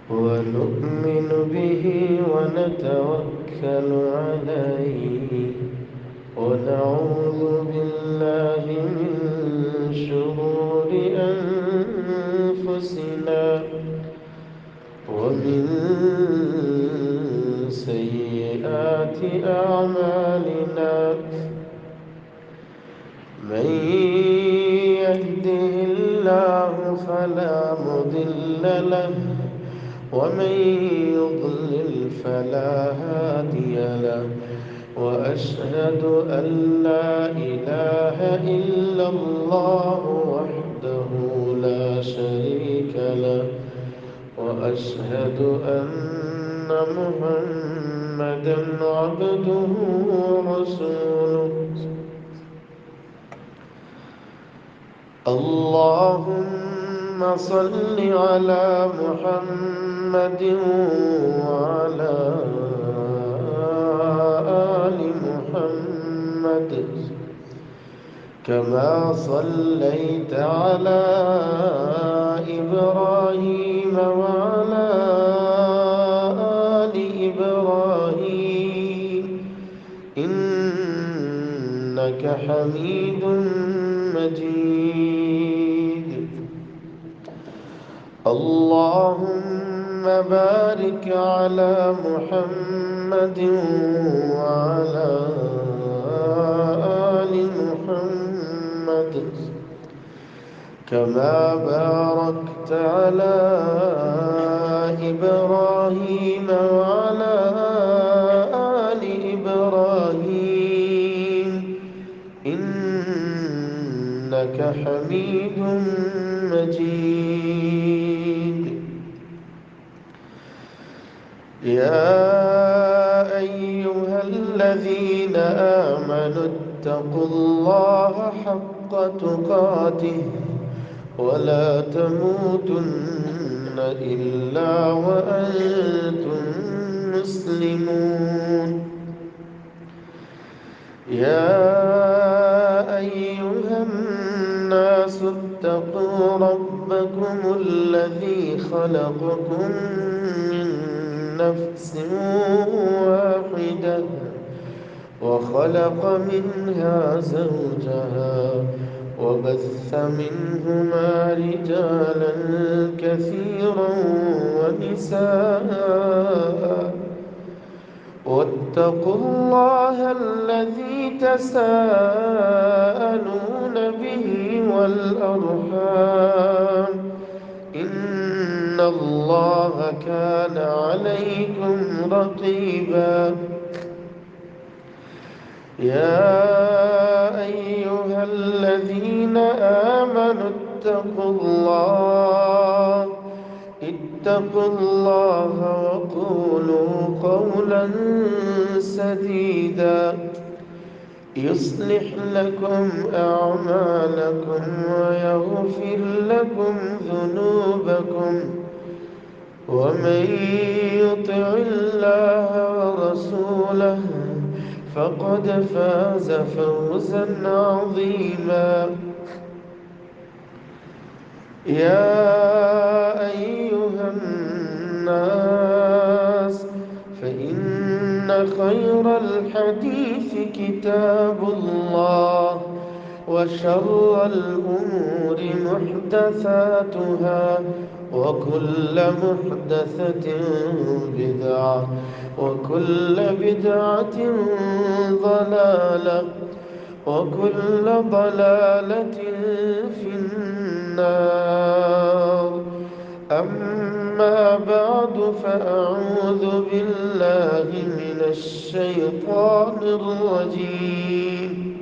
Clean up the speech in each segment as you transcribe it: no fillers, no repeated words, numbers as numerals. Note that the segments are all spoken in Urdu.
ونؤمن به ونتوكل عليه ونعوذ بالله من شرور أنفسنا ومن سيئات أعمالنا من يهده الله فلا مضل له ومن يضلل فلا هادي له وأشهد أن لا إله إلا الله وحده لا شريك له وأشهد أن محمدا عبده ورسوله اللهم صل على محمد وعلى آل محمد كما صليت على إبراهيم وعلى آل إبراهيم إنك حميد مجيد اللهم بارك على محمد وعلى آل محمد كما باركت على إبراهيم وعلى آل إبراهيم إنك حميد مجيد يا أيها الذين آمنوا اتقوا الله حق تقاته ولا تموتن إلا وأنتم مسلمون يا أيها الناس اتقوا ربكم الذي خلقكم من نفس واحدة وخلق منها زوجها وبث منهما رجالا كثيرا ونساء واتقوا الله الذي تساءلون به والأرحام إن الله كان عليكم رقيبا يا أيها الذين آمنوا اتقوا الله وقولوا قولا سديدا يصلح لكم أعمالكم ويغفر لكم ذنوبكم ومن يطع الله ورسوله فقد فاز فوزا عظيما يا أيها الناس فإن خير الحديث كتاب الله وشر الأمور محدثاتها وكل محدثة بدعة وكل بدعة ضلالة وكل ضلالة في النار أما بعد فأعوذ بالله من الشيطان الرجيم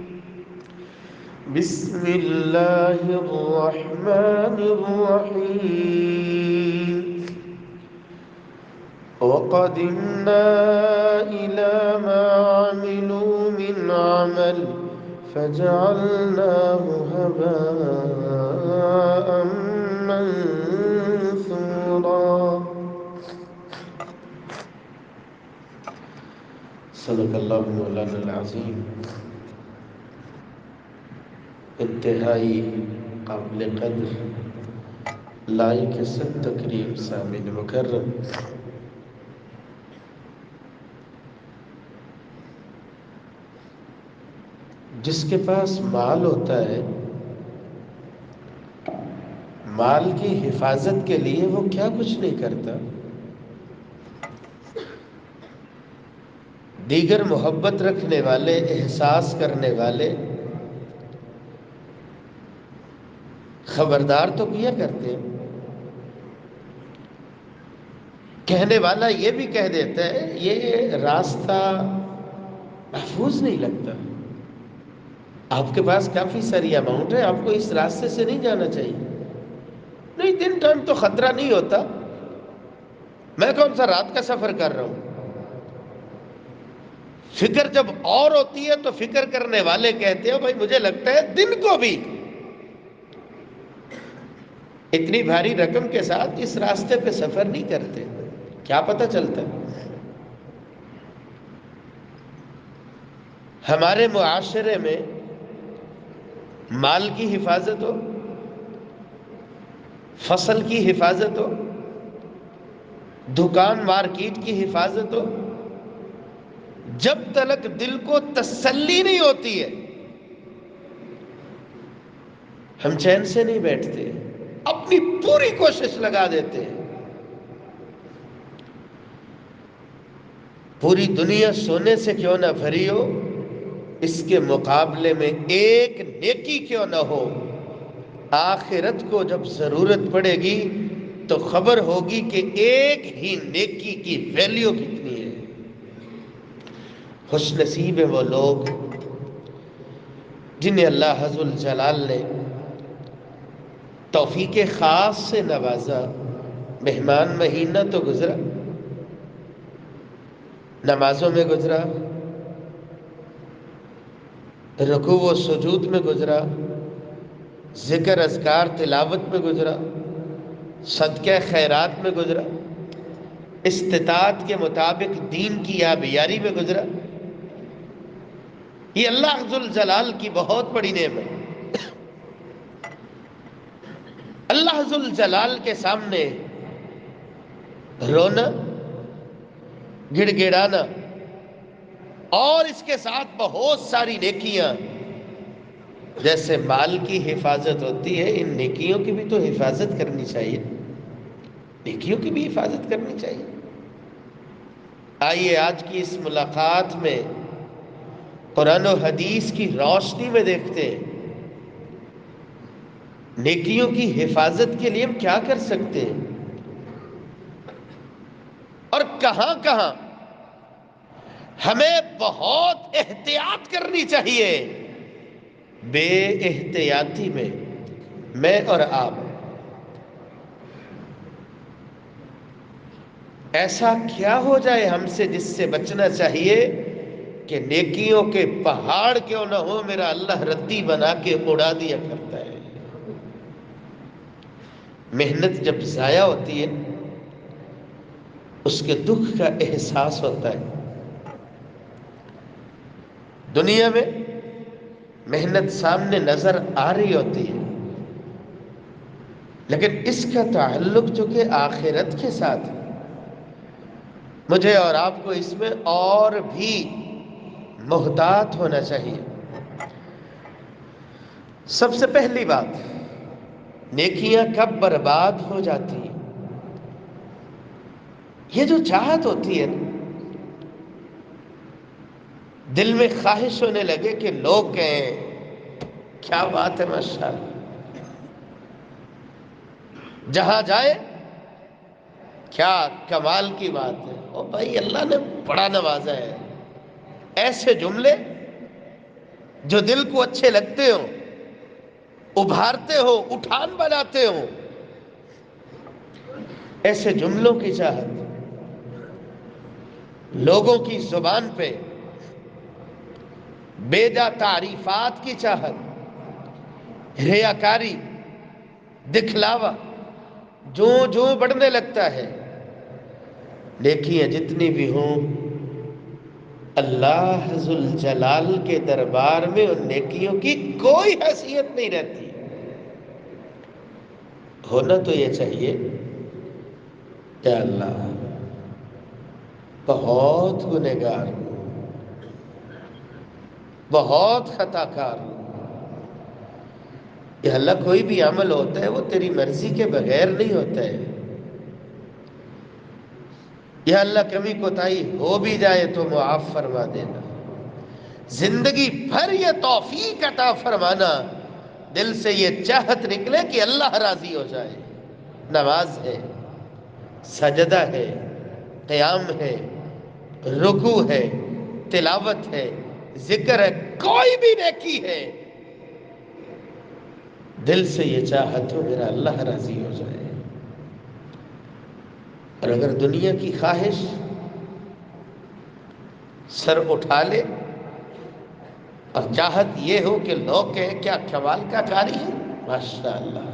بسم الله الرحمن الرحيم وقدمنا إلى ما عملوا من عمل فجعلناه هباء منثورا صدق الله مولانا العظيم انتهائی قابل قدر لائق صد تکریم سامعین مکرم، جس کے پاس مال ہوتا ہے، مال کی حفاظت کے لیے وہ کیا کچھ نہیں کرتا، دیگر محبت رکھنے والے، احساس کرنے والے خبردار تو کیا کرتے ہیں، کہنے والا یہ بھی کہہ دیتا ہے یہ راستہ محفوظ نہیں لگتا، آپ کے پاس کافی ساری اماؤنٹ ہے، آپ کو اس راستے سے نہیں جانا چاہیے، نہیں دن ٹائم تو خطرہ نہیں ہوتا، میں کون سا رات کا سفر کر رہا ہوں۔ فکر جب اور ہوتی ہے تو فکر کرنے والے کہتے ہیں بھائی مجھے لگتا ہے دن کو بھی اتنی بھاری رقم کے ساتھ اس راستے پہ سفر نہیں کرتے، کیا پتہ چلتا ہے۔ ہمارے معاشرے میں مال کی حفاظت ہو، فصل کی حفاظت ہو، دکان مارکیٹ کی حفاظت ہو، جب تک دل کو تسلی نہیں ہوتی ہے ہم چین سے نہیں بیٹھتے، اپنی پوری کوشش لگا دیتے ہیں۔ پوری دنیا سونے سے کیوں نہ بھری ہو، اس کے مقابلے میں ایک نیکی کیوں نہ ہو، آخرت کو جب ضرورت پڑے گی تو خبر ہوگی کہ ایک ہی نیکی کی ویلیو کتنی ہے۔ خوش نصیب ہیں وہ لوگ جنہیں اللہ عز الجلال نے توفیق خاص سے نوازا۔ مہمان مہینہ تو گزرا، نمازوں میں گزرا، رکوع و سجود میں گزرا، ذکر اذکار تلاوت میں گزرا، صدقہ خیرات میں گزرا، استطاعت کے مطابق دین کی آبیاری میں گزرا۔ یہ اللہ عز الجلال کی بہت بڑی نعمت ہے۔ اللہ عز الجلال کے سامنے رونا، گڑ گڑانا اور اس کے ساتھ بہت ساری نیکیاں، جیسے مال کی حفاظت ہوتی ہے ان نیکیوں کی بھی تو حفاظت کرنی چاہیے، نیکیوں کی بھی حفاظت کرنی چاہیے۔ آئیے آج کی اس ملاقات میں قرآن و حدیث کی روشنی میں دیکھتے ہیں نیکیوں کی حفاظت کے لیے ہم کیا کر سکتے ہیں اور کہاں کہاں ہمیں بہت احتیاط کرنی چاہیے۔ بے احتیاطی میں اور آپ ایسا کیا ہو جائے ہم سے جس سے بچنا چاہیے کہ نیکیوں کے پہاڑ کیوں نہ ہو میرا اللہ ردی بنا کے اڑا دیا کرتا ہے۔ محنت جب ضائع ہوتی ہے اس کے دکھ کا احساس ہوتا ہے۔ دنیا میں محنت سامنے نظر آ رہی ہوتی ہے لیکن اس کا تعلق جو کہ آخرت کے ساتھ ہے، مجھے اور آپ کو اس میں اور بھی محتاط ہونا چاہیے۔ سب سے پہلی بات، نیکیاں کب برباد ہو جاتی ہیں؟ یہ جو چاہت ہوتی ہے دل میں خواہش ہونے لگے کہ لوگ کہیں کیا بات ہے ماشاءاللہ، جہاں جائے کیا کمال کی بات ہے، او بھائی اللہ نے بڑا نوازا ہے، ایسے جملے جو دل کو اچھے لگتے ہوں، ابھارتے ہو، اٹھان بناتے ہو، ایسے جملوں کی چاہت، لوگوں کی زبان پہ بے جا تعریفات کی چاہت، ریاکاری، دکھلاوا جو جو بڑھنے لگتا ہے، نیکیاں جتنی بھی ہوں اللہ ذو الجلال کے دربار میں ان نیکیوں کی کوئی حیثیت نہیں رہتی۔ ہونا تو یہ چاہیے کہ اللہ بہت گنہگار ہوں، بہت خطا کار ہوں، کہ اللہ کوئی بھی عمل ہوتا ہے وہ تیری مرضی کے بغیر نہیں ہوتا ہے، یا اللہ کمی کوتاہی ہو بھی جائے تو معاف فرما دینا، زندگی بھر یہ توفیق عطا فرمانا، دل سے یہ چاہت نکلے کہ اللہ راضی ہو جائے۔ نماز ہے، سجدہ ہے، قیام ہے، رکوع ہے، تلاوت ہے، ذکر ہے، کوئی بھی نیکی ہے، دل سے یہ چاہت ہو میرا اللہ راضی ہو جائے۔ اور اگر دنیا کی خواہش سر اٹھا لے اور چاہت یہ ہو کہ لوگ کہیں کیا کمال کا قاری ہے، ماشاءاللہ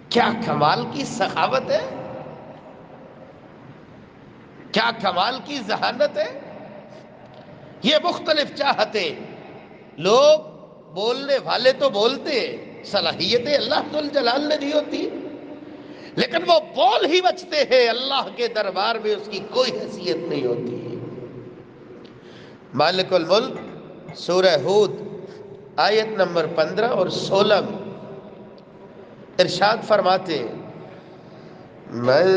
کیا کمال کی سخاوت ہے، کیا کمال کی ذہانت ہے، یہ مختلف چاہتیں لوگ بولنے والے تو بولتے ہیں، صلاحیتیں اللہ ذوالجلال نے دی ہوتی ہے، لیکن وہ بول ہی بچتے ہیں، اللہ کے دربار میں اس کی کوئی حیثیت نہیں ہوتی ہے۔ مالک الملک سورہ ہود آیت نمبر 15 اور 16 میں ارشاد فرماتے ہیں، من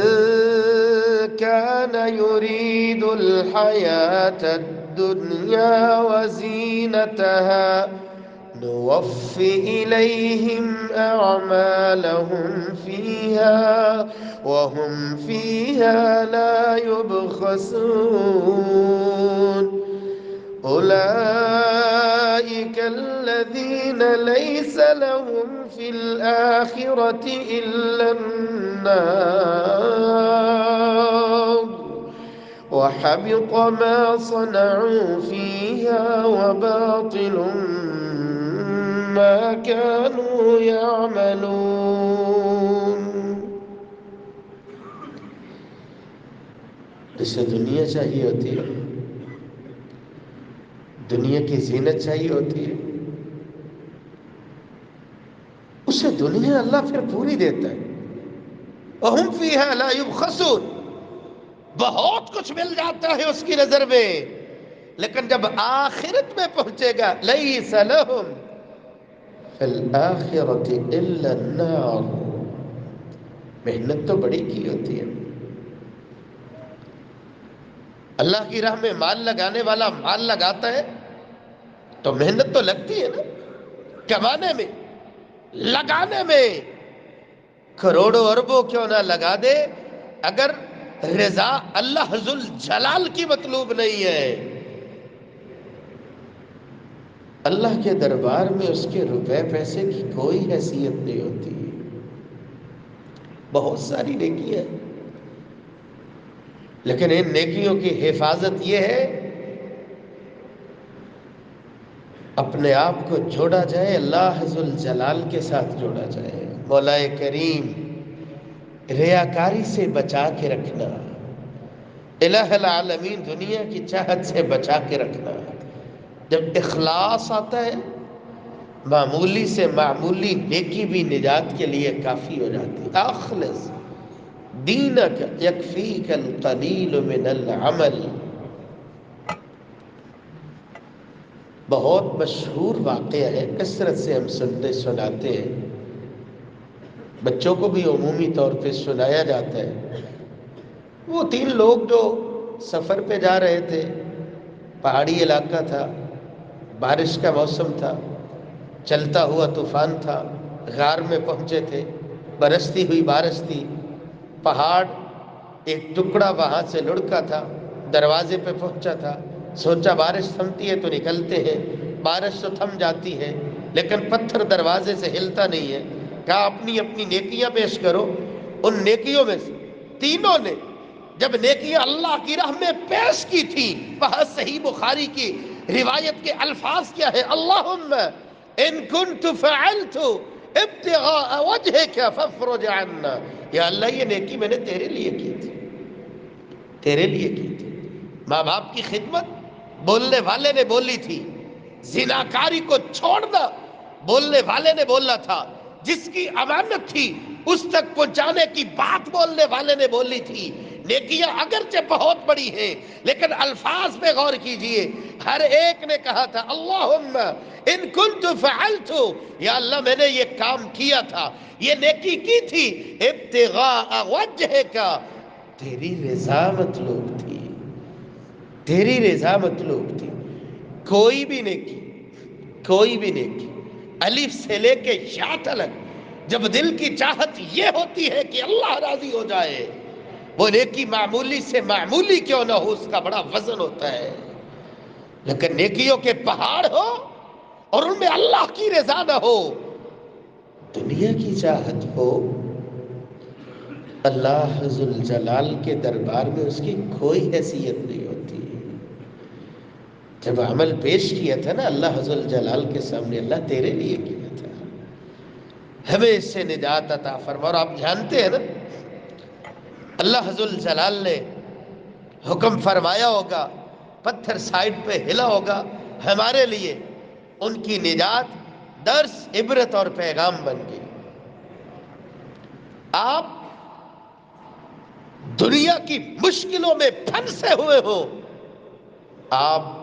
كان يريد الحياة الدنيا وزينتها نوف إليهم أعمالهم فيها وهم فيها لا يبخسون أولئك الذين ليس لهم في الآخرة إلا النار وحبط ما صنعوا فيها وباطل ما كانوا يعملون۔ اسے دنیا چاہیے ہوتی ہے، دنیا کی زینت چاہیے ہوتی ہے، اسے دنیا اللہ پھر پوری دیتا ہے، وَهُمْ فِيهَا لَا يُبْخَسُونَ، بہت کچھ مل جاتا ہے اس کی نظر میں، لیکن جب آخرت میں پہنچے گا لَيْسَ لَهُمْ فِي الْآخِرَةِ إِلَّا النَّارُ، محنت تو بڑی کی ہوتی ہے، اللہ کی راہ میں مال لگانے والا مال لگاتا ہے تو محنت تو لگتی ہے نا، کمانے میں، لگانے میں، کروڑوں اربوں کیوں نہ لگا دے، اگر رضا اللہ ذوالجلال کی مطلوب نہیں ہے، اللہ کے دربار میں اس کے روپے پیسے کی کوئی حیثیت نہیں ہوتی۔ بہت ساری نیکیاں ہیں، لیکن ان نیکیوں کی حفاظت یہ ہے اپنے آپ کو جوڑا جائے، اللہ ذوالجلال کے ساتھ جوڑا جائے، مولا کریم ریاکاری سے بچا کے رکھنا، الہ العالمین دنیا کی چاہت سے بچا کے رکھنا، جب اخلاص آتا ہے معمولی سے معمولی نیکی بھی نجات کے لیے کافی ہو جاتی ہے۔ اخلص دینک یکفیک القلیل من العمل، بہت مشہور واقعہ ہے، کثرت سے ہم سناتے ہیں، بچوں کو بھی عمومی طور پہ سنایا جاتا ہے۔ وہ 3 لوگ جو سفر پہ جا رہے تھے، پہاڑی علاقہ تھا، بارش کا موسم تھا، چلتا ہوا طوفان تھا، غار میں پہنچے تھے، برستی ہوئی بارش تھی، پہاڑ ایک ٹکڑا وہاں سے لڑکا تھا، دروازے پہ پہنچا تھا، سوچا بارش تھمتی ہے تو نکلتے ہیں، بارش تو تھم جاتی ہے لیکن پتھر دروازے سے ہلتا نہیں ہے، کہا اپنی اپنی نیکیاں پیش کرو۔ ان نیکیوں میں سے تینوں نے جب نیکیاں اللہ کی راہ میں پیش کی تھی، وہاں صحیح بخاری کی روایت کے الفاظ کیا ہے، اللہم ان کنت فعلت ابتغاء وجہک فافرج عنا، یا اللہ یہ نیکی میں نے تیرے لیے کی تھی، تیرے لیے کی تھی۔ ماں باپ کی خدمت بولنے والے نے بولی تھی، زناکاری کو چھوڑنا بولنے والے نے بولا تھا، جس کی امانت تھی اس تک پہنچانے کی بات بولنے والے نے بولی تھی۔ نیکیاں اگرچہ بہت بڑی ہیں لیکن الفاظ پہ غور کیجئے، ہر ایک نے کہا تھا اللہم ان کنت فعلت، یا اللہ میں نے یہ کام کیا تھا، یہ نیکی کی تھی ابتغاء وجہک، تیری رضا مطلوب تھی، تیری رضا مطلوب تھی۔ کوئی بھی نیکی، کوئی بھی نیکی الف سے لے کے یا تلک جب دل کی چاہت یہ ہوتی ہے کہ اللہ راضی ہو جائے، وہ نیکی معمولی سے معمولی کیوں نہ ہو اس کا بڑا وزن ہوتا ہے۔ لیکن نیکیوں کے پہاڑ ہو اور ان میں اللہ کی رضا نہ ہو، دنیا کی چاہت ہو، اللہ ذوالجلال کے دربار میں اس کی کوئی حیثیت نہیں ہوتی۔ جب عمل پیش کیا تھا نا اللہ ذوالجلال کے سامنے، اللہ تیرے لیے کیا تھا، ہمیں اس سے نجات عطا فرما۔ اور آپ جانتے ہیں نا اللہ ذوالجلال نے حکم فرمایا ہوگا، پتھر سائڈ پہ ہلا ہوگا ہمارے لیے، ان کی نجات درس، عبرت اور پیغام بن گئی۔ آپ دنیا کی مشکلوں میں پھنسے ہوئے ہو، آپ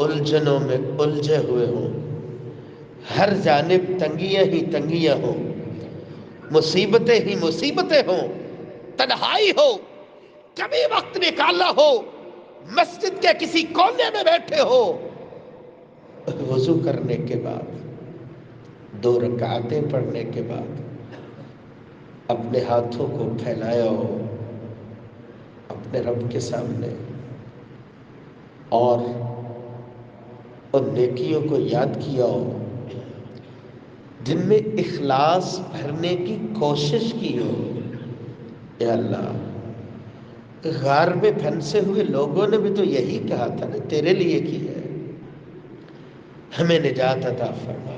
الجھنوں میں الجھے ہوئے ہو، ہر جانب تنگیاں ہی تنگیاں ہوں، مصیبتیں ہی مصیبتیں ہوں، تنہائی ہو، کبھی وقت نکالا ہو، مسجد کے کسی کونے میں بیٹھے ہو، وضو کرنے کے بعد 2 رکعتیں پڑھنے کے بعد اپنے ہاتھوں کو پھیلایا ہو اپنے رب کے سامنے اور ان نیکیوں کو یاد کیا ہو جن میں اخلاص بھرنے کی کوشش کی ہو۔ اے اللہ، غار میں پھنسے ہوئے لوگوں نے بھی تو یہی کہا تھا نا تیرے لیے کی ہے، ہمیں نجات عطا فرما۔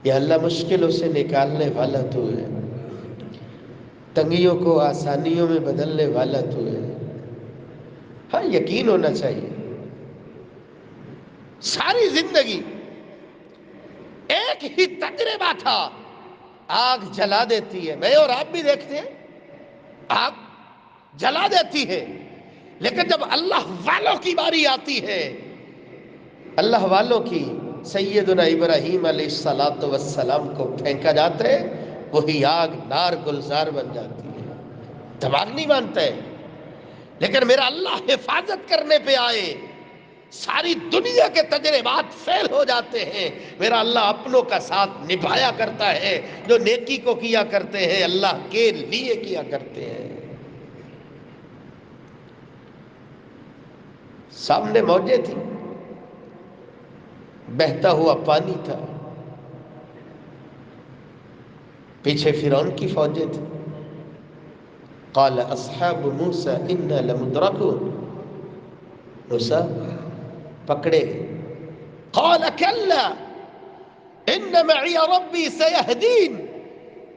یا اللہ مشکلوں سے نکالنے والا تو ہے، تنگیوں کو آسانیوں میں بدلنے والا تو ہے۔ ہاں یقین ہونا چاہیے ساری زندگی ایک ہی تجربہ تھا، آگ جلا دیتی ہے، میں اور آپ بھی دیکھتے ہیں آگ جلا دیتی ہے، لیکن جب اللہ والوں کی باری آتی ہے، اللہ والوں کی، سیدنا ابراہیم علیہ السلام کو پھینکا جاتا ہے، وہی آگ نار گلزار بن جاتی ہے۔ دماغ نہیں مانتا ہے، لیکن میرا اللہ حفاظت کرنے پہ آئے، ساری دنیا کے تجربات فیل ہو جاتے ہیں، میرا اللہ اپنوں کا ساتھ نبھایا کرتا ہے، جو نیکی کو کیا کرتے ہیں اللہ کے لیے کیا کرتے ہیں۔ سامنے موجیں تھی، بہتا ہوا پانی تھا، پیچھے فرعون کی فوجیں تھی۔ قال اصحاب موسیٰ انا لمدرکون، موسیٰ پکڑے گئے۔ قال کلا ان معی ربی سیہدین،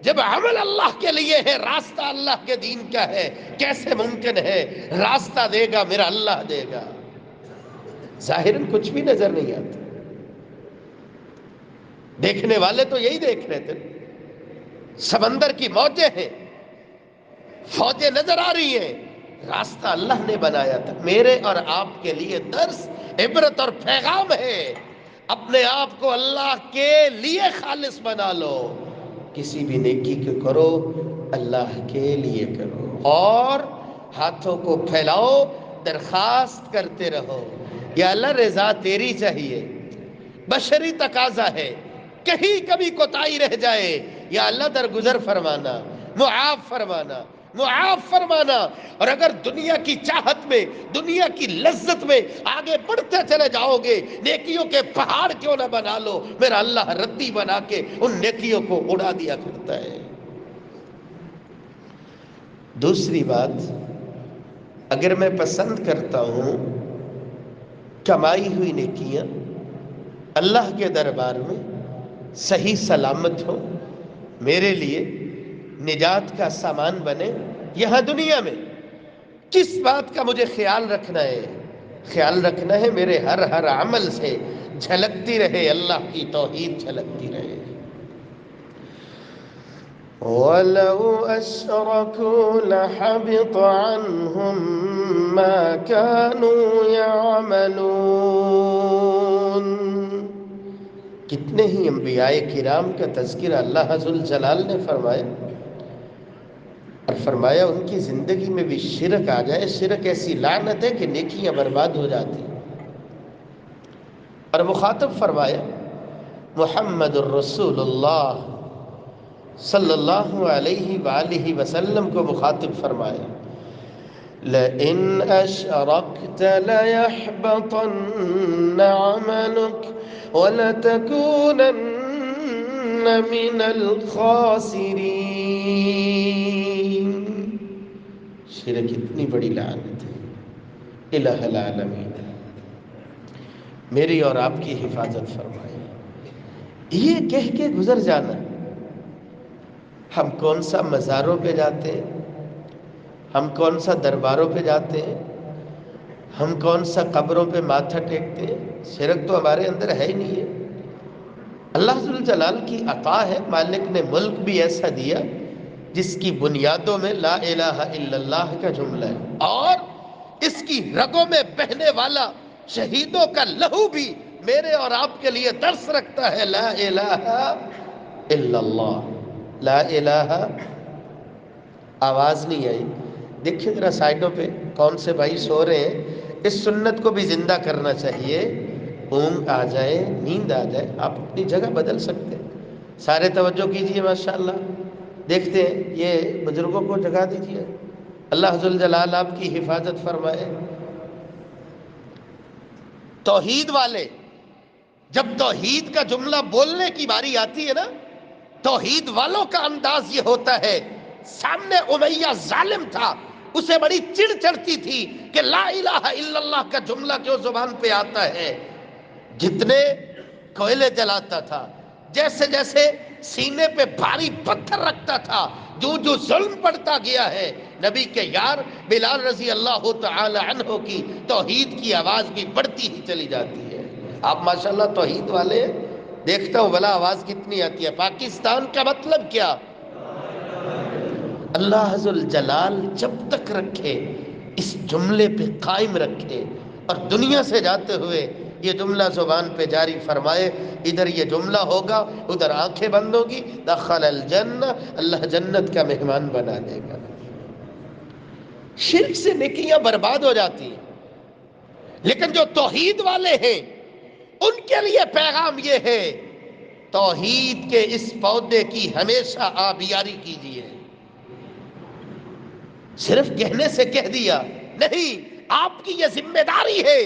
جب عمل اللہ کے لیے ہے، راستہ اللہ کے دین کا ہے، کیسے ممکن ہے راستہ دے گا میرا اللہ دے گا؟ ظاہراً کچھ بھی نظر نہیں آتا، دیکھنے والے تو یہی دیکھ رہے تھے، سمندر کی موجیں ہیں، فوجیں نظر آ رہی ہیں، راستہ اللہ نے بنایا تھا۔ میرے اور آپ کے لیے درس، عبرت اور پیغام ہے، اپنے آپ کو اللہ کے لیے خالص بنا لو، کسی بھی نیکی کو کرو اللہ کے لیے کرو، اور ہاتھوں کو پھیلاؤ، درخواست کرتے رہو، یا اللہ رضا تیری چاہیے، بشری تقاضا ہے، کہیں کبھی کوتاہی رہ جائے یا اللہ درگزر فرمانا، معاف فرمانا، معاف فرمانا۔ اور اگر دنیا کی چاہت میں، دنیا کی لذت میں آگے بڑھتے چلے جاؤ گے، نیکیوں کے پہاڑ کیوں نہ بنا لو، میرا اللہ ردی بنا کے ان نیکیوں کو اڑا دیا کرتا ہے۔ دوسری بات، اگر میں پسند کرتا ہوں کمائی ہوئی نیکیاں اللہ کے دربار میں صحیح سلامت ہو، میرے لیے نجات کا سامان بنے، یہاں دنیا میں کس بات کا مجھے خیال رکھنا ہے؟ خیال رکھنا ہے میرے ہر عمل سے جھلکتی رہے اللہ کی توحید، جھلکتی رہے، وَلَوْ أَشْرَكُوا لَحَبِطَ عَنْهُمْ مَا كَانُوا يَعْمَلُونَ۔ کتنے ہی انبیاء کرام کا تذکرہ اللہ ذوالجلال نے فرمایا، اور فرمایا ان کی زندگی میں بھی شرک آ جائے، شرک ایسی لعنت ہے کہ نیکیاں برباد ہو جاتی، اور مخاطب فرمایا محمد الرسول اللہ صلی اللہ علیہ وآلہ وسلم کو مخاطب فرمایا لَإِنْ أَشْرَكْتَ لَيَحْبَطَنَّ عَمَلُكَ وَلَتَكُونَنَّ مِنَ الْخَاسِرِينَ۔ شرک اتنی بڑی لعنت ہے، الہ العالمین میری اور آپ کی حفاظت فرمائے۔ یہ کہہ کے گزر جانا، ہم کون سا مزاروں پہ جاتے ہیں، ہم کون سا درباروں پہ جاتے ہیں، ہم کون سا قبروں پہ ماتھا ٹیکتے ہیں، شرک تو ہمارے اندر ہے ہی نہیں ہے۔ اللہ ذوالجلال کی عطا ہے، مالک نے ملک بھی ایسا دیا جس کی بنیادوں میں لا الہ الا اللہ کا جملہ ہے، اور اس کی رگوں میں بہنے والا شہیدوں کا لہو بھی میرے اور آپ کے لیے درس رکھتا ہے، لا الہ الا اللہ، لا الہ۔ آواز نہیں آئی، دیکھیں ذرا سائڈوں پہ کون سے بھائی سو رہے ہیں، اس سنت کو بھی زندہ کرنا چاہیے۔ اونگ آ جائے، نیند آ جائے، آپ اپنی جگہ بدل سکتے ہیں۔ سارے توجہ کیجئے ماشاءاللہ، دیکھتے ہیں یہ بزرگوں کو جگا دیجئے، اللہ ذوالجلال آپ کی حفاظت فرمائے۔ توحید والے جب توحید کا جملہ بولنے کی باری آتی ہے نا، توحید والوں کا انداز یہ ہوتا ہے، سامنے امیہ ظالم تھا، اسے بڑی چڑ چڑھتی تھی کہ لا الہ الا اللہ کا جملہ کیوں زبان پہ آتا ہے، جتنے کوئلے جلاتا تھا، جیسے جیسے سینے پہ بھاری پتھر رکھتا تھا، جو جو ظلم پڑتا گیا ہے، نبی کے یار بلال رضی اللہ تعالی عنہ کی توحید کی آواز بھی بڑھتی ہی چلی جاتی ہے۔ آپ ماشاءاللہ توحید والے، دیکھتا ہوں بھلا آواز کتنی آتی ہے۔ پاکستان کا مطلب کیا؟ اللہ ذوالجلال جب تک رکھے، اس جملے پہ قائم رکھے، اور دنیا سے جاتے ہوئے یہ جملہ زبان پہ جاری فرمائے، ادھر یہ جملہ ہوگا، ادھر آنکھیں بند ہوگی، دخل الجنہ، اللہ جنت کا مہمان بنا دے گا۔ شرک سے نیکیاں برباد ہو جاتی ہیں، لیکن جو توحید والے ہیں ان کے لیے پیغام یہ ہے، توحید کے اس پودے کی ہمیشہ آبیاری کیجیے۔ صرف کہنے سے کہہ دیا نہیں، آپ کی یہ ذمہ داری ہے،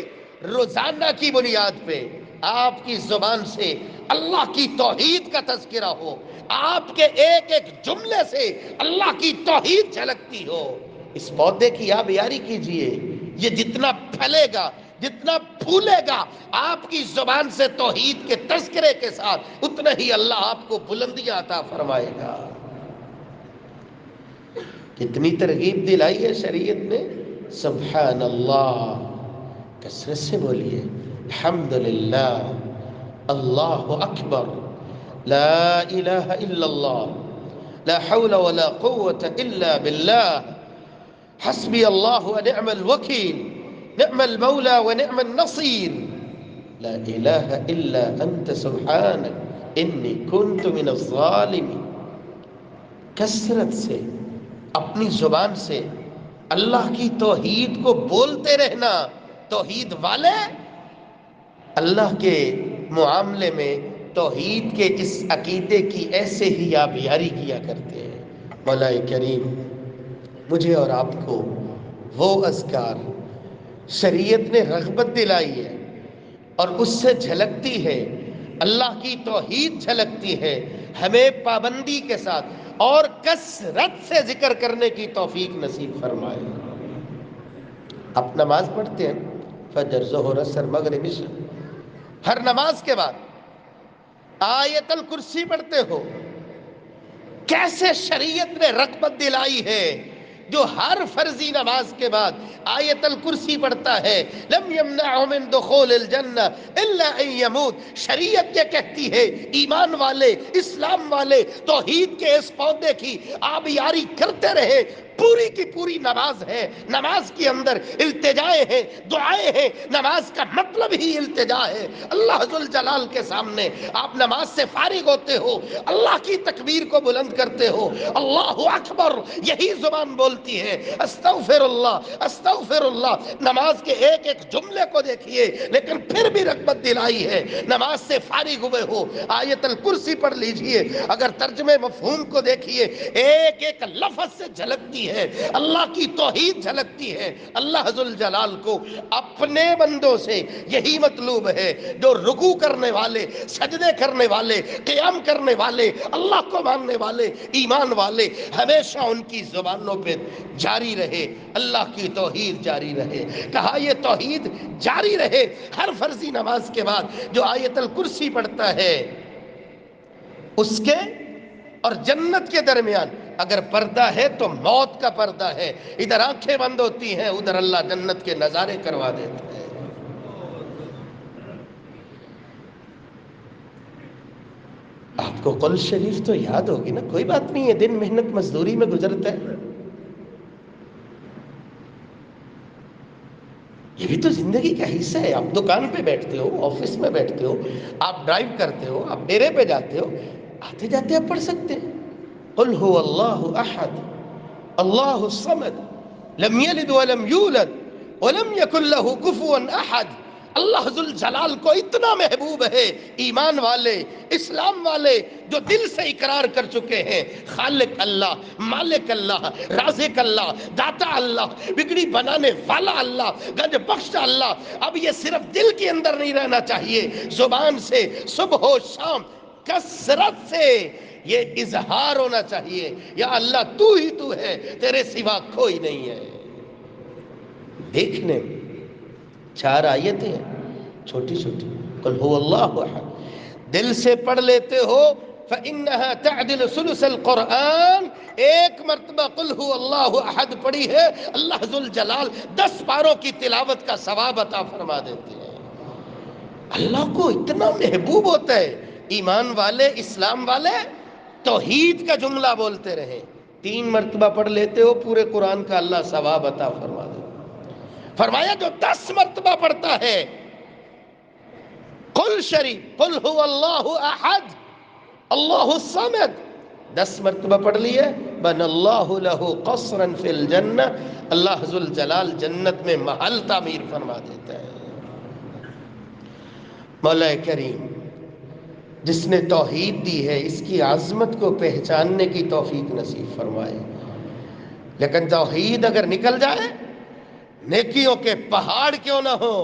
روزانہ کی بنیاد پہ آپ کی زبان سے اللہ کی توحید کا تذکرہ ہو، آپ کے ایک ایک جملے سے اللہ کی توحید جھلکتی ہو۔ اس پودے کی آبیاری کیجئے، یہ جتنا پھلے گا، جتنا پھولے گا آپ کی زبان سے توحید کے تذکرے کے ساتھ، اتنا ہی اللہ آپ کو بلندیاں عطا فرمائے گا۔ کتنی ترغیب دلائی ہے شریعت نے، سبحان اللہ کثرت سے بولیے، الحمدللہ، اللہ اکبر، لا الہ الا اللہ، لا حول ولا قوة الا باللہ، حسبی اللہ ونعم الوکیل، نعم المولى ونعم النصیر، لا الہ الا انت سبحانک انی کنت من الظالمین۔ کثرت سے اپنی زبان سے اللہ کی توحید کو بولتے رہنا۔ توحید والے اللہ کے معاملے میں توحید کے اس عقیدے کی ایسے ہی آبیاری کیا کرتے ہیں۔ مولا کریم مجھے اور آپ کو وہ اذکار شریعت نے رغبت دلائی ہے اور اس سے جھلکتی ہے، اللہ کی توحید جھلکتی ہے، ہمیں پابندی کے ساتھ اور کثرت سے ذکر کرنے کی توفیق نصیب فرمائے۔ آپ نماز پڑھتے ہیں، فجر، ظہر، عصر، مغرب، عشاء، ہر نماز کے بعد آیت الکرسی پڑھتے ہو، کیسے شریعت نے رغبت دلائی ہے، جو ہر فرضی نماز کے بعد آیت الکرسی پڑھتا ہے لم یمنعہ من دخول الجنہ الا ان یموت. شریعت یہ کہتی ہے ایمان والے، اسلام والے توحید کے اس پودے کی آبیاری کرتے رہے. پوری کی پوری نماز ہے، نماز کے اندر التجائے ہیں، دعائیں ہیں، نماز کا مطلب ہی التجا ہے. اللہ ذوالجلال کے سامنے آپ نماز سے فارغ ہوتے ہو، اللہ کی تکبیر کو بلند کرتے ہو، اللہ اکبر یہی زبان بولتی ہے، استغفر اللہ استغفر اللہ. نماز کے ایک ایک جملے کو دیکھیے لیکن پھر بھی رغبت دلائی ہے. نماز سے فارغ ہوئے ہو آیت الکرسی پڑھ لیجئے. اگر ترجمے مفہوم کو دیکھیے ایک ایک لفظ سے جھلکتی ہے اللہ کی توحید جھلکتی ہے. اللہ ذوالجلال کو اپنے بندوں سے یہی مطلوب ہے جو رکوع کرنے والے، سجدے کرنے والے، قیام کرنے والے، اللہ کو ماننے والے، ایمان والے، ہمیشہ ان کی زبانوں پہ جاری رہے اللہ کی توحید جاری رہے. کہا یہ توحید جاری رہے. ہر فرضی نماز کے بعد جو آیت الکرسی پڑھتا ہے اس کے اور جنت کے درمیان اگر پردہ ہے تو موت کا پردہ ہے. ادھر آنکھیں بند ہوتی ہیں، ادھر اللہ جنت کے نظارے کروا دیتا ہے. آپ کو قل شریف تو یاد ہوگی نا؟ کوئی بات نہیں ہے، دن محنت مزدوری میں گزرتا ہے. یہ بھی تو زندگی کا حصہ ہے. آپ دکان پہ بیٹھتے ہو، آفس میں بیٹھتے ہو، آپ ڈرائیو کرتے ہو، آپ ڈیرے پہ جاتے ہو، آتے جاتے آپ پڑھ سکتے ہیں قل هو اللہ احد اللہ الصمد لم یلد ولم یولد ولم یکن له کفوا احد. اللہ ذوالجلال کو اتنا محبوب ہے ایمان والے، اسلام والے جو دل سے اقرار کر چکے ہیں خالق اللہ، مالک اللہ، رازق اللہ، داتا اللہ، بگڑی بنانے والا اللہ، گنج بخش اللہ. اب یہ صرف دل کے اندر نہیں رہنا چاہیے، زبان سے صبح و شام کثرت سے یہ اظہار ہونا چاہیے یا اللہ تو ہی تو ہے، تیرے سوا کوئی نہیں ہے. دیکھنے 4 آیتیں ہیں چھوٹی چھوٹی. قل هو اللہ احد دل سے پڑھ لیتے ہو فإنها تعدل ثلث القرآن. ایک مرتبہ قل هو اللہ احد پڑھی ہے اللہ ذوالجلال 10 پاروں کی تلاوت کا ثواب عطا فرما دیتے ہیں. اللہ کو اتنا محبوب ہوتا ہے. ایمان والے، اسلام والے توحید کا جملہ بولتے رہیں. 3 مرتبہ پڑھ لیتے ہو پورے قرآن کا اللہ ثواب عطا فرما دیتے. فرمایا جو 10 مرتبہ پڑھتا ہے قل شریف قل هو اللہ احد اللہ الصمد 10 مرتبہ پڑھ لیے بن اللہ له قصرا فی الجنہ. اللہ ذوالجلال جنت میں محل تعمیر فرما دیتا ہے. مولا کریم جس نے توحید دی ہے اس کی عظمت کو پہچاننے کی توفیق نصیب فرمائے. لیکن توحید اگر نکل جائے نیکیوں کے پہاڑ کیوں نہ ہو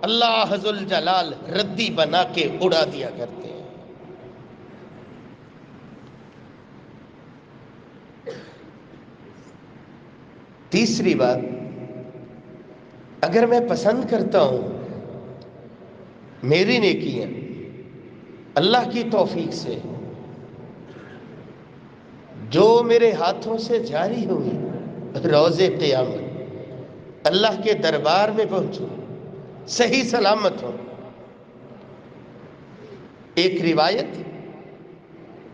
اللہ ذوالجلال ردی بنا کے اڑا دیا کرتے ہیں. تیسری بات، اگر میں پسند کرتا ہوں میری نیکیاں اللہ کی توفیق سے جو میرے ہاتھوں سے جاری ہوئی روز قیامت اللہ کے دربار میں پہنچوں صحیح سلامت ہوں. ایک روایت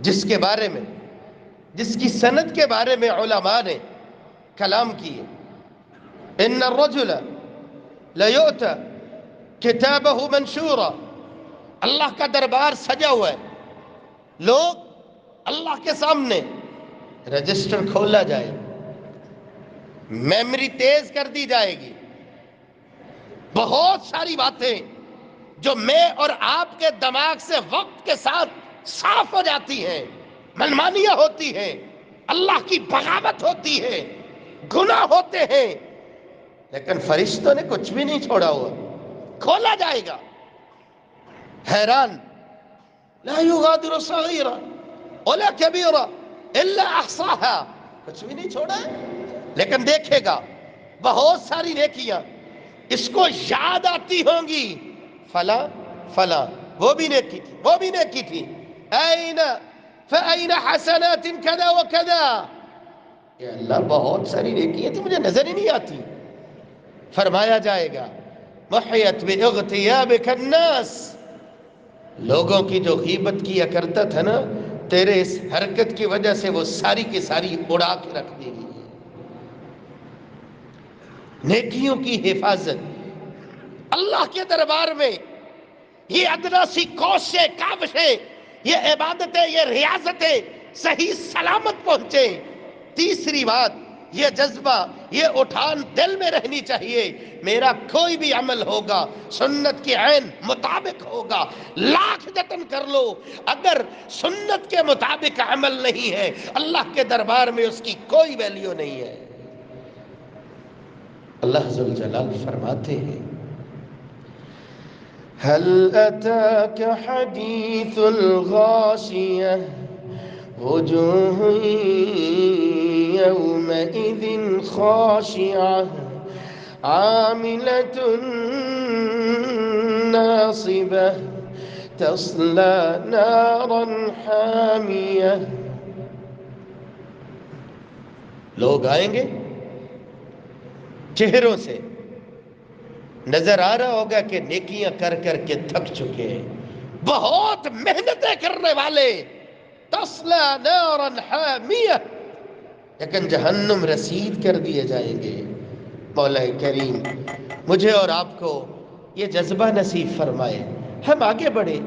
جس کے بارے میں، جس کی سند کے بارے میں علماء نے کلام کیے، ان الرجل لیؤتی کتابہ منشورا. اللہ کا دربار سجا ہوا ہے، لوگ اللہ کے سامنے رجسٹر کھولا جائے، میموری تیز کر دی جائے گی، بہت ساری باتیں جو میں اور آپ کے دماغ سے وقت کے ساتھ صاف ہو جاتی ہیں، منمانیاں ہوتی ہیں، اللہ کی بغاوت ہوتی ہے، گناہ ہوتے ہیں، لیکن فرشتوں نے کچھ بھی نہیں چھوڑا ہوا. کھولا جائے گا، حیران لا یغادر صغیرہ ولا کبیرہ الا احصاها، کچھ بھی نہیں چھوڑا ہے. لیکن دیکھے گا بہت ساری نیکیاں اس کو یاد آتی ہوں گی، فلاں فلاں وہ بھی نیکی تھی، وہ بھی نیکی تھی. این فأین حسنات کذا وکذا. کہ اللہ بہت ساری نیکیاں تھی مجھے نظر ہی نہیں آتی. فرمایا جائے گا محیت باغتیابک الناس، لوگوں کی جو غیبت کیا کرتا تھا نا، تیرے اس حرکت کی وجہ سے وہ ساری کی ساری اڑا کے رکھ دی گئی. نیکیوں کی حفاظت اللہ کے دربار میں، یہ ادنا سی کوششیں کاوشیں، یہ عبادتیں، یہ ریاضتیں صحیح سلامت پہنچے. تیسری بات، یہ جذبہ، یہ اٹھان دل میں رہنی چاہیے، میرا کوئی بھی عمل ہوگا سنت کی عین مطابق ہوگا. لاکھ جتن کر لو، اگر سنت کے مطابق عمل نہیں ہے اللہ کے دربار میں اس کی کوئی ویلیو نہیں ہے. اللہ ذوالجلال فرماتے ہیں هل أتاك حديث الغاشية وجوه يومئذ خاشعة عاملة ناصبة تصلى نارا حامية. لوگ آئیں گے، چہروں سے نظر آ رہا ہوگا کہ نیکیاں کر کر کے تھک چکے ہیں، بہت محنتیں کرنے والے. تصلی نارا حامیہ، لیکن جہنم رسید کر دیے جائیں گے. مولا کریم مجھے اور آپ کو یہ جذبہ نصیب فرمائے. ہم آگے بڑھے،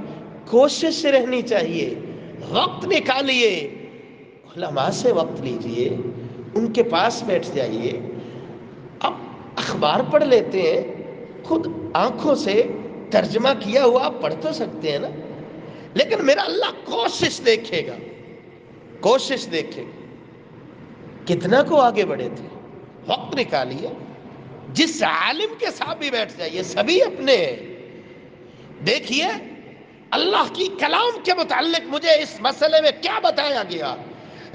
کوشش رہنی چاہیے، وقت نکالیے، علماء سے وقت لیجئے، ان کے پاس بیٹھ جائیے. اب اخبار پڑھ لیتے ہیں، خود آنکھوں سے ترجمہ کیا ہوا آپ پڑھ تو سکتے ہیں نا، لیکن میرا اللہ کوشش دیکھے گا، کوشش دیکھے گا. کتنا کو آگے بڑھے تھے، وقت نکالیے. جس عالم کے ساتھ بھی بیٹھ جائیے، سبھی اپنے ہیں. دیکھیے اللہ کی کلام کے متعلق مجھے اس مسئلے میں کیا بتایا گیا،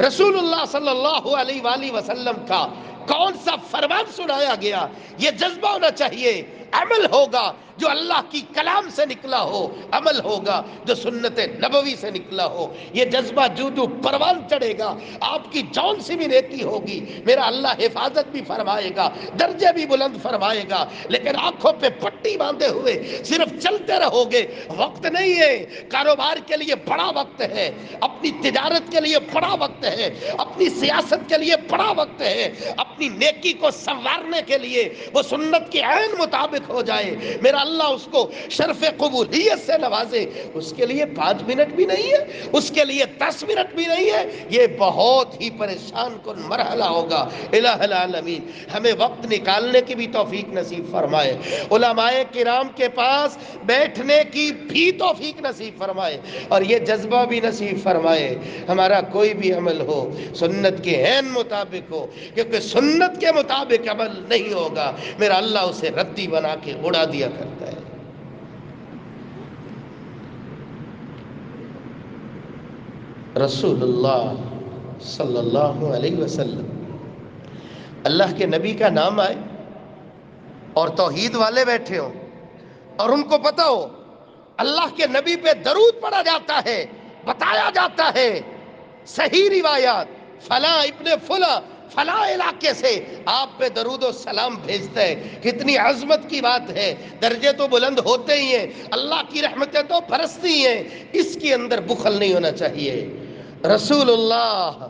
رسول اللہ صلی اللہ علیہ وآلہ وسلم کا کون سا فرمان سنایا گیا. یہ جذبہ ہونا چاہیے. عمل ہوگا جو اللہ کی کلام سے نکلا ہو، عمل ہوگا جو سنت نبوی سے نکلا ہو. یہ جذبہ جو پروان چڑھے گا، آپ کی جون سی بھی نیکی ہوگی، میرا اللہ حفاظت بھی فرمائے گا، درجے بھی بلند فرمائے گا. لیکن آنکھوں پہ پٹی باندھے ہوئے صرف چلتے رہو گے، وقت نہیں ہے. کاروبار کے لیے بڑا وقت ہے، اپنی تجارت کے لیے بڑا وقت ہے، اپنی سیاست کے لیے بڑا وقت ہے، اپنی نیکی کو سنوارنے کے لیے وہ سنت کی عین مطابق ہو جائے، میرا اللہ اس کو شرف قبولیت سے نوازے. اس کے لیے 5 منٹ بھی نہیں ہے، اس کے لیے 10 منٹ بھی نہیں ہے. یہ بہت ہی پریشان کن مرحلہ ہوگا. الہ العالمین ہمیں وقت نکالنے کی بھی توفیق نصیب فرمائے، علماء کرام کے پاس بیٹھنے کی بھی توفیق نصیب فرمائے، اور یہ جذبہ بھی نصیب فرمائے. ہمارا کوئی بھی عمل ہو سنت کے عین مطابق ہو، کیونکہ سنت کے مطابق عمل نہیں ہوگا میرا اللہ اسے ردی بنا کے اڑا دیا کرتا ہے. رسول اللہ صلی اللہ علیہ وسلم، اللہ کے نبی کا نام آئے اور توحید والے بیٹھے ہوں اور ان کو پتہ ہو اللہ کے نبی پہ درود پڑھا جاتا ہے، بتایا جاتا ہے صحیح روایات، فلاں ابن فلاں فلاں علاقے سے آپ پہ درود و سلام بھیجتا ہے. کتنی عظمت کی بات ہے. درجے تو بلند ہوتے ہی ہیں، اللہ کی رحمتیں تو برستی ہیں، اس کے اندر بخل نہیں ہونا چاہیے. رسول اللہ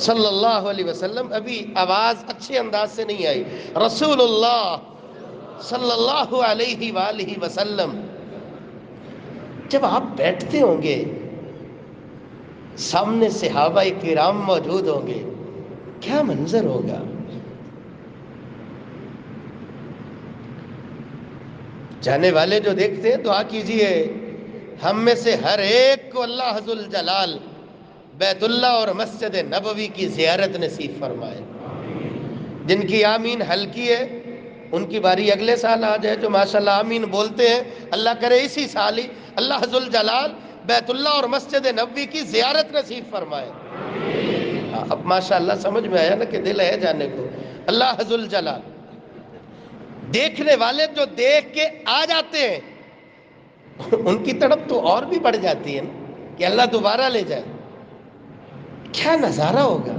صلی اللہ علیہ وسلم، ابھی آواز اچھے انداز سے نہیں آئی، رسول اللہ صلی اللہ علیہ وآلہ وسلم جب آپ بیٹھتے ہوں گے، سامنے صحابہ کرام موجود ہوں گے، کیا منظر ہوگا. جانے والے جو دیکھتے ہیں دعا کیجئے ہم میں سے ہر ایک کو اللہ ذوالجلال بیت اللہ اور مسجد نبوی کی زیارت نصیب فرمائے. جن کی آمین ہلکی ہے ان کی باری اگلے سال آ جائے، جو ماشاءاللہ آمین بولتے ہیں اللہ کرے اسی سال ہی اللہ ذوالجلال بیت اللہ اور مسجد نبوی کی زیارت نصیب فرمائے. اب ماشاءاللہ سمجھ میں آیا نا کہ دل ہے جانے کو. اللہ ذوالجلال دیکھنے والے جو دیکھ کے آ جاتے ہیں ان کی طرف تو اور بھی بڑھ جاتی ہے نا کہ اللہ دوبارہ لے جائے. کیا نظارہ ہوگا.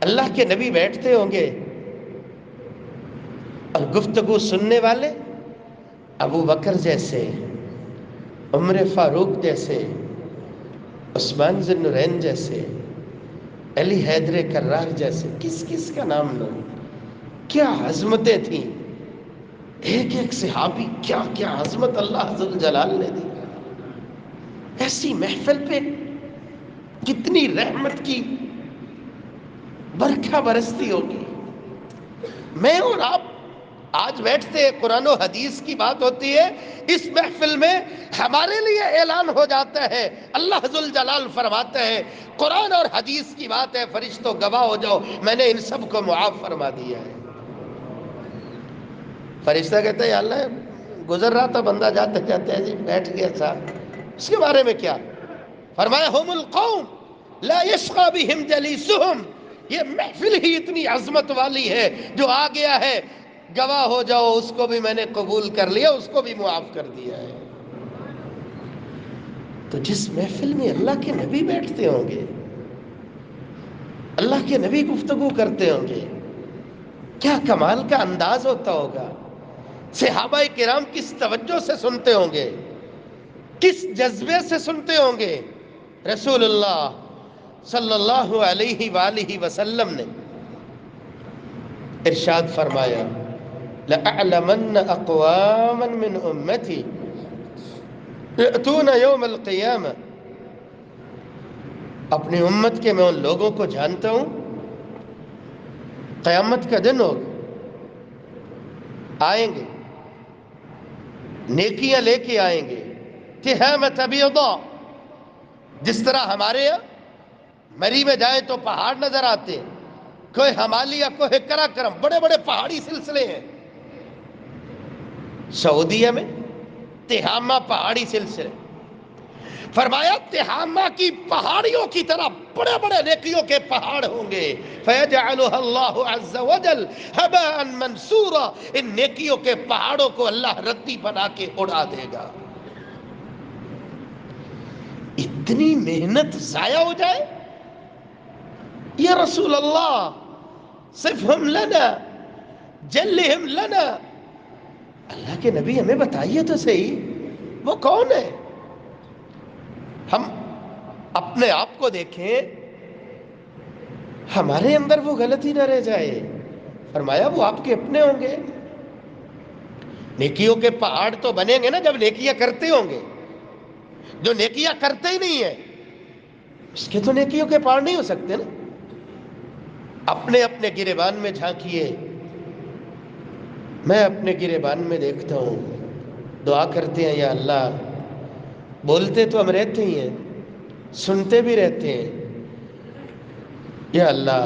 اللہ کے نبی بیٹھتے ہوں گے اور گفتگو سننے والے ابو بکر جیسے، عمر فاروق جیسے، عثمان ذی النورین جیسے، علی حیدر کرار جیسے، کس کس کا نام لوں؟ کیا عظمتیں تھیں، ایک ایک صحابی، کیا کیا عظمت اللہ ذوالجلال نے دی۔ ایسی محفل پہ کتنی رحمت کی برکھا برستی ہوگی۔ میں اور آپ آج بیٹھتے ہیں، قرآن و حدیث کی بات ہوتی ہے، اس محفل میں ہمارے لیے اعلان ہو جاتا ہے، اللہ ذوالجلال فرماتا ہے قرآن اور حدیث کی بات ہے، فرشتوں گواہ ہو جاؤ میں نے ان سب کو معاف فرما دیا ہے۔ فرشتہ کہتا ہے یا اللہ گزر رہا تھا بندہ جاتے جاتے ہے جی بیٹھ گیا تھا، اس کے بارے میں کیا؟ فرمایا ہم القوم لا یشقی بہم جلیسہم، یہ محفل ہی اتنی عظمت والی ہے، جو آ گیا ہے گواہ ہو جاؤ اس کو بھی میں نے قبول کر لیا، اس کو بھی معاف کر دیا ہے۔ تو جس محفل میں اللہ کے نبی بیٹھتے ہوں گے، اللہ کے نبی گفتگو کرتے ہوں گے، کیا کمال کا انداز ہوتا ہوگا، صحابہ کرام کس توجہ سے سنتے ہوں گے، کس جذبے سے سنتے ہوں گے۔ رسول اللہ صلی اللہ علیہ وآلہ وسلم نے ارشاد فرمایا لَأَعْلَمَنَّ أَقْوَامًا مِّنْ أُمَّتِي يَأْتُونَ يَوْمَ الْقِيَامَةِ، اپنی امت کے میں ان لوگوں کو جانتا ہوں، قیامت کا دن ہوگا، آئیں گے نیکیاں لے کے آئیں گے، تِہَامَةَ بِيضَاء، جس طرح ہمارے یہاں مری میں جائیں تو پہاڑ نظر آتے ہیں، کوہ ہمالیہ، کوہ کراکرم، بڑے بڑے پہاڑی سلسلے ہیں، سعودیہ میں تہامہ پہاڑی سلسلے، فرمایا تہامہ کی پہاڑیوں کی طرح بڑے بڑے نیکیوں کے پہاڑ ہوں گے، فَيَجْعَلُهَا اللَّهُ عَزَّ وَجَلَّ هَبَاءً مَنْثُورًا، ان نیکیوں کے پہاڑوں کو اللہ ردی بنا کے اڑا دے گا۔ اتنی محنت ضائع ہو جائے، یا رسول اللہ صفہم لنا جلہم لنا، اللہ کے نبی ہمیں بتائیے تو صحیح وہ کون ہے؟ ہم اپنے آپ کو دیکھیں، ہمارے اندر وہ غلطی نہ رہ جائے۔ فرمایا وہ آپ کے اپنے ہوں گے، نیکیوں کے پہاڑ تو بنیں گے نا جب نیکیاں کرتے ہوں گے، جو نیکیاں کرتے ہی نہیں ہیں اس کے تو نیکیوں کے پہاڑ نہیں ہو سکتے نا۔ اپنے اپنے گریبان میں جھانکیے، میں اپنے گریبان میں دیکھتا ہوں، دعا کرتے ہیں یا اللہ، بولتے تو ہم رہتے ہی ہیں، سنتے بھی رہتے ہیں، یا اللہ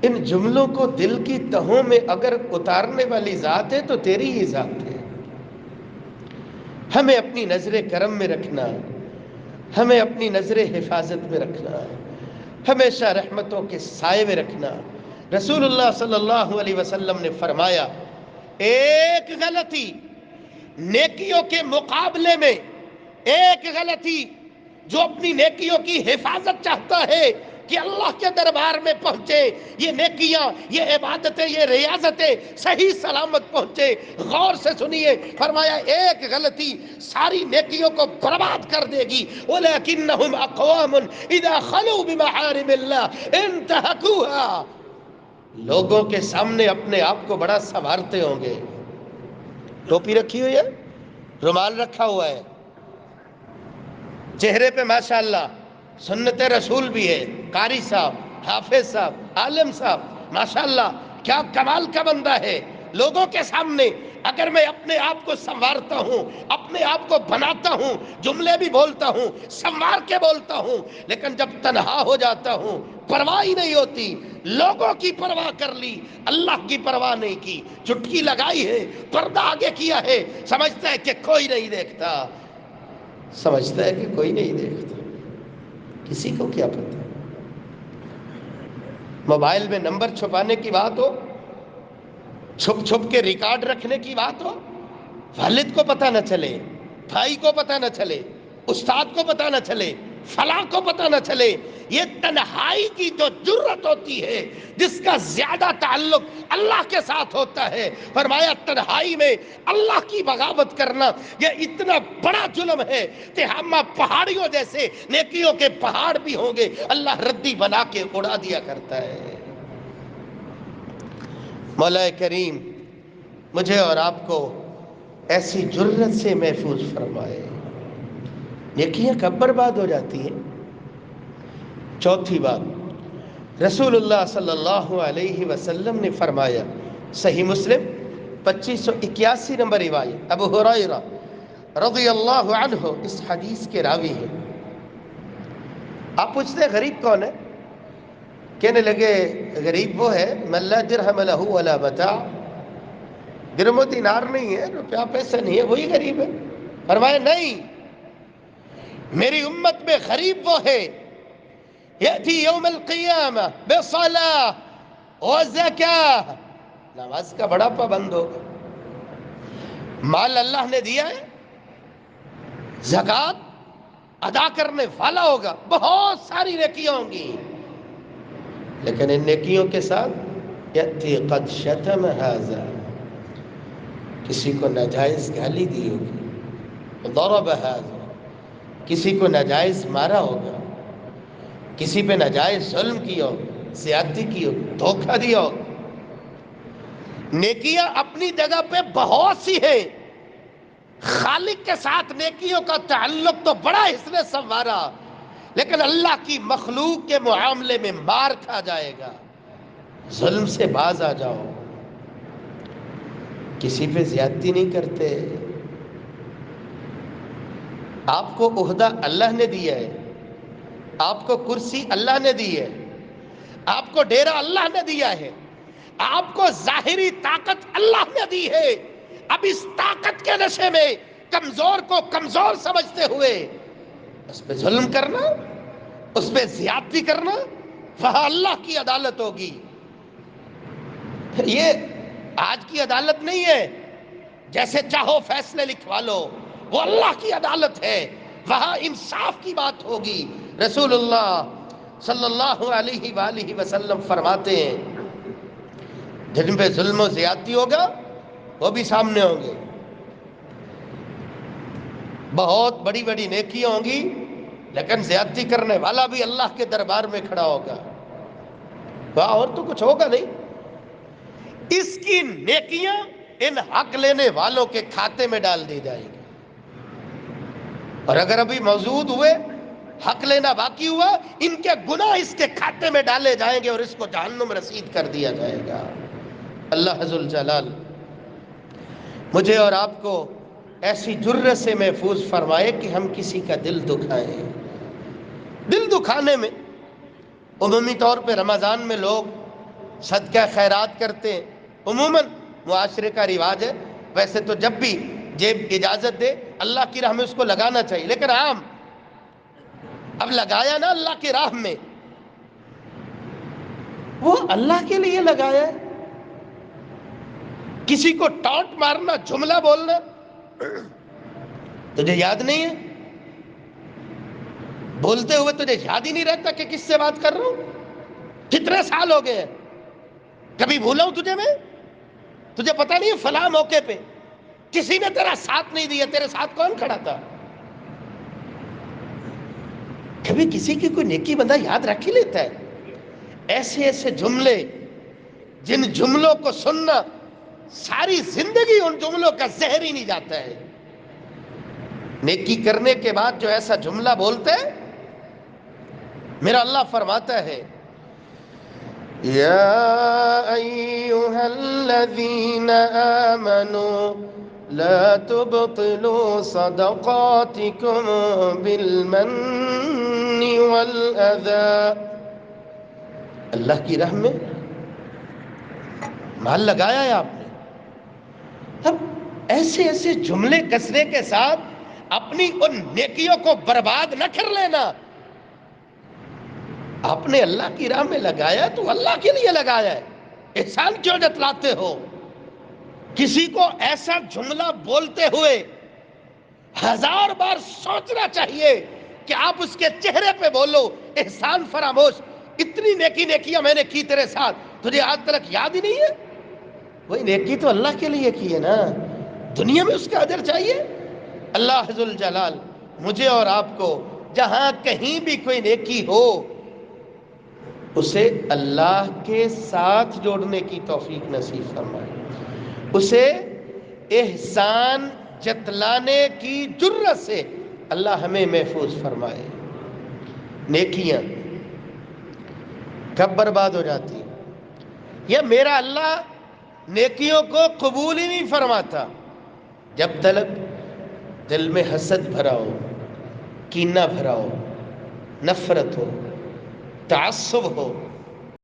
ان جملوں کو دل کی تہوں میں اگر اتارنے والی ذات ہے تو تیری ہی ذات ہے۔ ہمیں اپنی نظر کرم میں رکھنا، ہمیں اپنی نظر حفاظت میں رکھنا، ہمیشہ رحمتوں کے سائے میں رکھنا۔ رسول اللہ صلی اللہ علیہ وسلم نے فرمایا ایک غلطی نیکیوں کے مقابلے میں، ایک غلطی جو اپنی نیکیوں کی حفاظت چاہتا ہے کہ اللہ کے دربار میں پہنچے، یہ نیکیاں، یہ عبادتیں، یہ ریاضتیں صحیح سلامت پہنچے، غور سے سنیے، فرمایا ایک غلطی ساری نیکیوں کو برباد کر دے گی۔ وَلَكِنَّهُمْ أَقْوَامٌ إِذَا خَلُوا بِمَحَارِمِ اللَّهِ انْتَهَكُوهَا، لوگوں کے سامنے اپنے آپ کو بڑا سنوارتے ہوں گے، ٹوپی رکھی ہوئی ہے، رومال رکھا ہوا ہے، چہرے پہ ماشاءاللہ سنت رسول بھی ہے، قاری صاحب، حافظ صاحب، عالم صاحب، ماشاءاللہ کیا کمال کا بندہ ہے، لوگوں کے سامنے اگر میں اپنے آپ کو سنوارتا ہوں، اپنے آپ کو بناتا ہوں، جملے بھی بولتا ہوں، سنوار کے بولتا ہوں، لیکن جب تنہا ہو جاتا ہوں پرواہ ہی نہیں ہوتی، لوگوں کی پرواہ کر لی، اللہ کی پرواہ نہیں کی، چٹکی لگائی ہے، پردہ آگے کیا ہے، سمجھتا ہے کہ کوئی نہیں دیکھتا، سمجھتا ہے کہ کوئی نہیں دیکھتا، کسی کو کیا پتہ۔ موبائل میں نمبر چھپانے کی بات ہو، چھپ چھپ کے ریکارڈ رکھنے کی بات ہو، والد کو پتہ نہ چلے، بھائی کو پتہ نہ چلے، استاد کو پتہ نہ چلے، فلاں کو پتہ نہ چلے، یہ تنہائی کی جو جرت ہوتی ہے، جس کا زیادہ تعلق اللہ کے ساتھ ہوتا ہے، فرمایا تنہائی میں اللہ کی بغاوت کرنا یہ اتنا بڑا جرم ہے کہ ہم پہاڑیوں جیسے نیکیوں کے پہاڑ بھی ہوں گے اللہ ردی بنا کے اڑا دیا کرتا ہے۔ مولا کریم مجھے اور آپ کو ایسی جرت سے محفوظ فرمائے۔ نیکیاں کب برباد ہو جاتی ہیں؟ چوتھی بات، رسول اللہ صلی اللہ علیہ وسلم نے فرمایا، صحیح مسلم 2581 نمبر روایت، ابو ہریرہ رضی اللہ عنہ اس حدیث کے راوی ہیں۔ آپ پوچھتے ہیں غریب کون ہے؟ کہنے لگے غریب وہ ہے من لا درہم لہ ولا متاع، درہم و دینار نہیں ہے، روپیہ پیسہ نہیں ہے، وہی غریب ہے۔ فرمایا نہیں، میری امت میں غریب وہ ہے یأتی یوم القیامہ بصلاۃ وزکاۃ، نماز کا بڑا پابند ہوگا، مال اللہ نے دیا ہے، زکوٰۃ ادا کرنے والا ہوگا، بہت ساری نیکیاں ہوں گی، لیکن ان نیکیوں کے ساتھ یأتی قد شتم ھذا، کسی کو ناجائز گالی دی ہوگی، ضرب ھذا، کسی کو ناجائز مارا ہوگا، کسی پہ ناجائز ظلم کیا ہوگا، زیادتی کی ہوگی، دھوکہ دیا ہوگا۔ نیکیاں اپنی جگہ پہ بہت سی ہیں، خالق کے ساتھ نیکیوں کا تعلق تو بڑا اس نے سنوارا، لیکن اللہ کی مخلوق کے معاملے میں مار کھا جائے گا۔ ظلم سے باز آ جاؤ، کسی پہ زیادتی نہیں کرتے۔ آپ کو عہدہ اللہ نے دیا ہے، آپ کو کرسی اللہ نے دی ہے، آپ کو ڈیرا اللہ نے دیا ہے، آپ کو ظاہری طاقت اللہ نے دی ہے، اب اس طاقت کے نشے میں کمزور کو کمزور سمجھتے ہوئے اس پہ ظلم کرنا، اس پہ زیادتی کرنا، وہاں اللہ کی عدالت ہوگی۔ یہ آج کی عدالت نہیں ہے جیسے چاہو فیصلے لکھوا لو، وہ اللہ کی عدالت ہے، وہاں انصاف کی بات ہوگی۔ رسول اللہ صلی اللہ علیہ وآلہ وسلم فرماتے ہیں جن پہ ظلم و زیادتی ہوگا وہ بھی سامنے ہوں گے، بہت بڑی بڑی نیکیاں ہوں گی لیکن زیادتی کرنے والا بھی اللہ کے دربار میں کھڑا ہوگا، وہاں اور تو کچھ ہوگا نہیں۔ اس کی نیکیاں ان حق لینے والوں کے کھاتے میں ڈال دی جائے گی، اور اگر ابھی موجود ہوئے حق لینا باقی ہوا، ان کے گناہ اس کے کھاتے میں ڈالے جائیں گے اور اس کو جہنم رسید کر دیا جائے گا۔ اللہ ذوالجلال مجھے اور آپ کو ایسی جرت سے محفوظ فرمائے کہ ہم کسی کا دل دکھائیں۔ دل دکھانے میں عمومی طور پہ رمضان میں لوگ صدقہ خیرات کرتے ہیں، عموماً معاشرے کا رواج ہے، ویسے تو جب بھی جیب اجازت دے اللہ کی راہ میں اس کو لگانا چاہیے، لیکن عام اب لگایا نا اللہ کی راہ میں، وہ اللہ کے لیے لگایا ہے۔ کسی کو ٹانٹ مارنا، جملہ بولنا تجھے یاد نہیں ہے؟ بولتے ہوئے تجھے یاد ہی نہیں رہتا کہ کس سے بات کر رہا ہوں؟ کتنے سال ہو گئے ہیں، کبھی بھولا ہوں تجھے میں؟ تجھے پتہ نہیں ہے فلاں موقع پہ کسی نے تیرا ساتھ نہیں دیا، تیرے ساتھ کون کھڑا تھا؟ کبھی کسی کی کوئی نیکی بندہ یاد رکھ ہی لیتا ہے؟ ایسے ایسے جملے جن جملوں کو سننا ساری زندگی ان جملوں کا زہر ہی نہیں جاتا ہے۔ نیکی کرنے کے بعد جو ایسا جملہ بولتے ہیں، میرا اللہ فرماتا ہے یا ایھا الذین آمنوا لا تبطلوا صدقاتکم بالمن والأذى، اللہ کی راہ میں مال لگایا ہے آپ نے، اب ایسے ایسے جملے کسرے کے ساتھ اپنی ان نیکیوں کو برباد نہ کر لینا۔ آپ نے اللہ کی راہ میں لگایا تو اللہ کے لیے لگایا ہے، احسان کیوں جتلاتے ہو؟ کسی کو ایسا جملہ بولتے ہوئے 1000 بار سوچنا چاہیے کہ آپ اس کے چہرے پہ بولو احسان فراموش، اتنی نیکیاں میں نے کی تیرے ساتھ، تجھے آج تک یاد ہی نہیں ہے؟ وہی نیکی تو اللہ کے لیے کی ہے نا، دنیا میں اس کا اجر چاہیے۔ اللہ ذوالجلال مجھے اور آپ کو جہاں کہیں بھی کوئی نیکی ہو اسے اللہ کے ساتھ جوڑنے کی توفیق نصیب فرمائے، اسے احسان جتلانے کی جرت سے اللہ ہمیں محفوظ فرمائے۔ نیکیاں کب برباد ہو جاتی؟ یا میرا اللہ نیکیوں کو قبول ہی نہیں فرماتا جب تک دل میں حسد بھرا ہو، کینہ بھرا ہو، نفرت ہو، تعصب ہو،